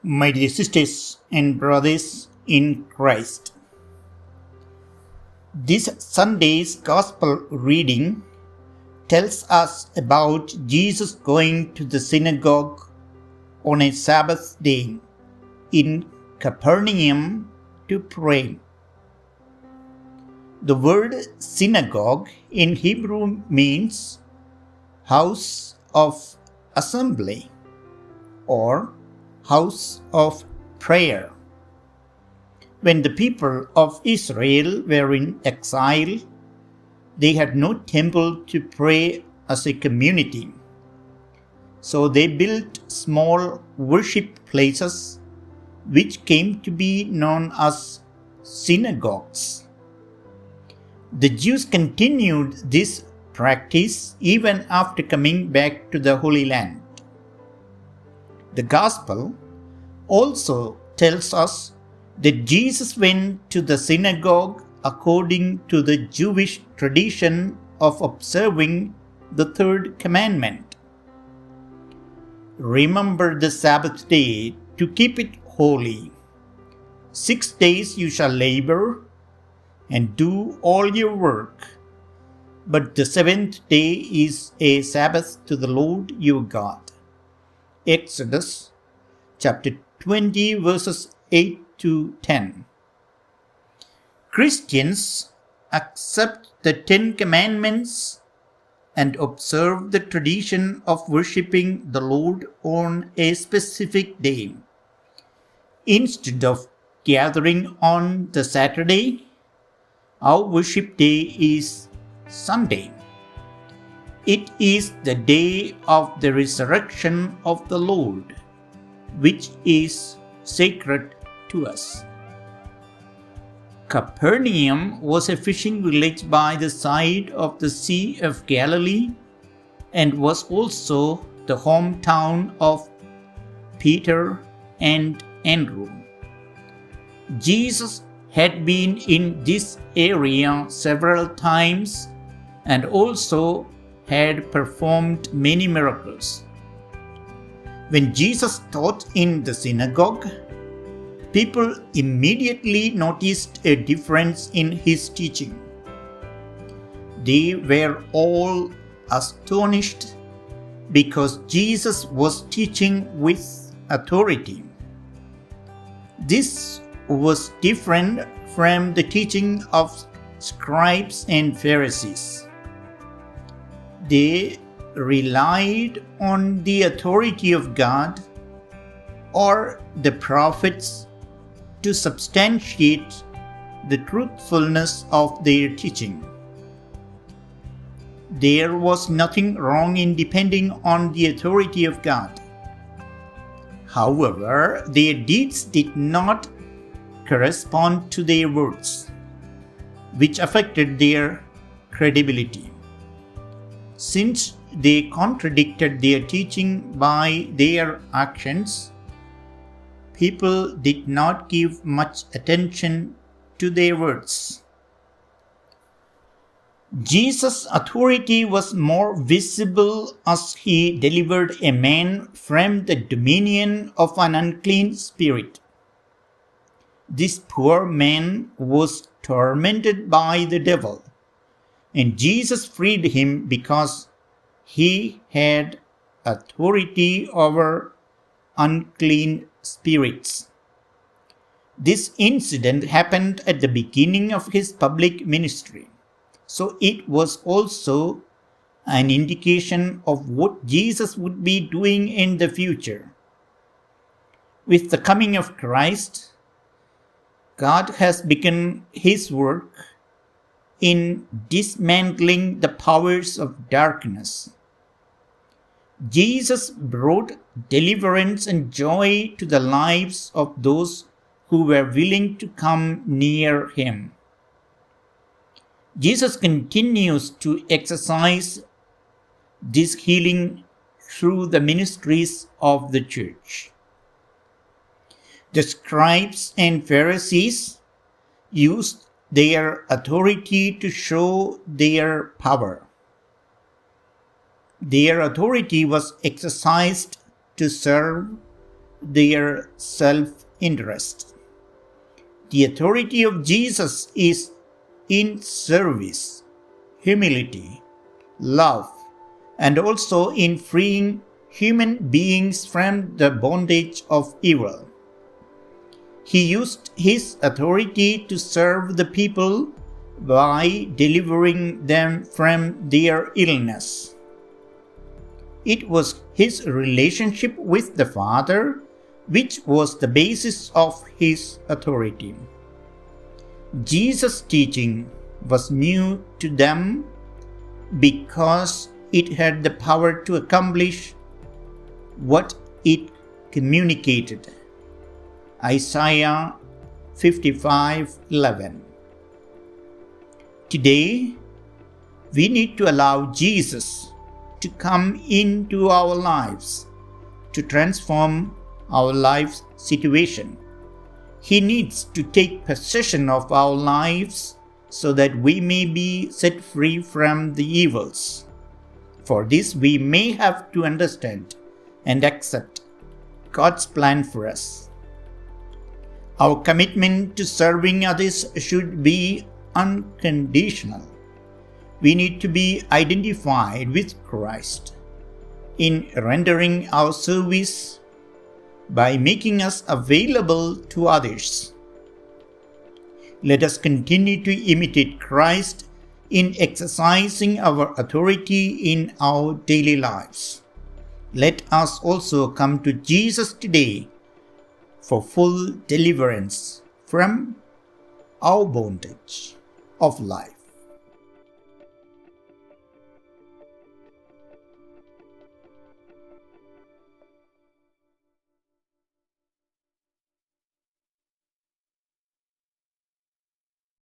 My dear sisters and brothers in Christ, this Sunday's Gospel reading tells us about Jesus going to the synagogue on a Sabbath day in Capernaum to pray. The word synagogue in Hebrew means house of assembly or house of prayer. When the people of Israel were in exile, they had no temple to pray as a community. So they built small worship places which came to be known as synagogues. The Jews continued this practice even after coming back to the Holy Land. The Gospel also tells us that Jesus went to the synagogue according to the Jewish tradition of observing the third commandment. Remember the Sabbath day to keep it holy. 6 days you shall labor and do all your work, but the seventh day is a Sabbath to the Lord your God. Exodus chapter 20 verses 8 to 10. Christians accept the 10 commandments and observe the tradition of worshipping the Lord on a specific day. Instead of gathering on the Saturday, our worship day is Sunday. It is the day of the resurrection of the Lord, which is sacred to us. Capernaum was a fishing village by the side of the Sea of Galilee and was also the hometown of Peter and Andrew. Jesus had been in this area several times and also had performed many miracles. When Jesus taught in the synagogue, people immediately noticed a difference in his teaching. They were all astonished because Jesus was teaching with authority. This was different from the teaching of scribes and Pharisees. They relied on the authority of God or the prophets to substantiate the truthfulness of their teaching. There was nothing wrong in depending on the authority of God. However, their deeds did not correspond to their words, which affected their credibility. Since they contradicted their teaching by their actions, people did not give much attention to their words. Jesus' authority was more visible as he delivered a man from the dominion of an unclean spirit. This poor man was tormented by the devil, and Jesus freed him because he had authority over unclean spirits. This incident happened at the beginning of his public ministry, so it was also an indication of what Jesus would be doing in the future. With the coming of Christ, God has begun his work in dismantling the powers of darkness. Jesus brought deliverance and joy to the lives of those who were willing to come near him. Jesus continues to exercise this healing through the ministries of the church. The scribes and Pharisees used their authority to show their power. Their authority was exercised to serve their self-interest. The authority of Jesus is in service, humility, love, and also in freeing human beings from the bondage of evil. He used his authority to serve the people by delivering them from their illness. It was his relationship with the Father which was the basis of his authority. Jesus' teaching was new to them because it had the power to accomplish what it communicated. Isaiah 55:11. Today, we need to allow Jesus to come into our lives to transform our life situation. He needs to take possession of our lives so that we may be set free from the evils. For this, we may have to understand and accept God's plan for us. Our commitment to serving others should be unconditional. We need to be identified with Christ in rendering our service by making us available to others. Let us continue to imitate Christ in exercising our authority in our daily lives. Let us also come to Jesus today for full deliverance from our bondage of life.